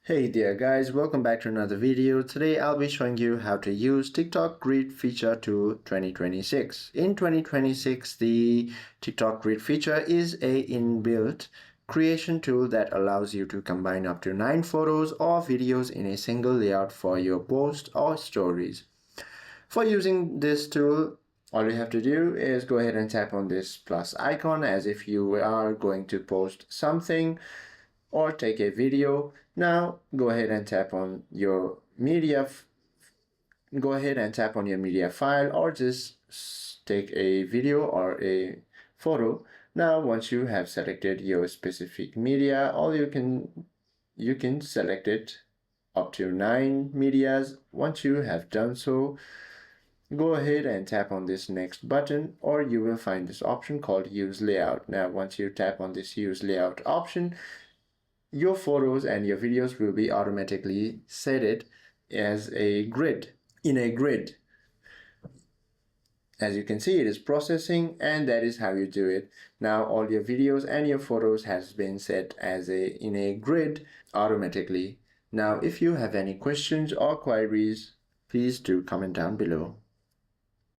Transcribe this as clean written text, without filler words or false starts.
Hey there guys, welcome back to another video. Today I'll be showing you how to use TikTok Grid feature to 2026. In 2026, the TikTok Grid feature is a inbuilt creation tool that allows you to combine up to 9 photos or videos in a single layout for your posts or stories. For using this tool, all you have to do is go ahead and tap on this plus icon as if you are going to post something or take a video. Now go ahead and tap on your media file or just take a video or a photo. Now once you have selected your specific media, you can select it up to 9 medias. Once you have done so, go ahead and tap on this next button, or you will find this option called use layout. Now once you tap on this use layout option, your photos and your videos will be automatically set as a grid in a grid. As you can see, it is processing, and that is how you do it. Now all your videos and your photos has been set as in a grid automatically. Now if you have any questions or queries, please do comment down below.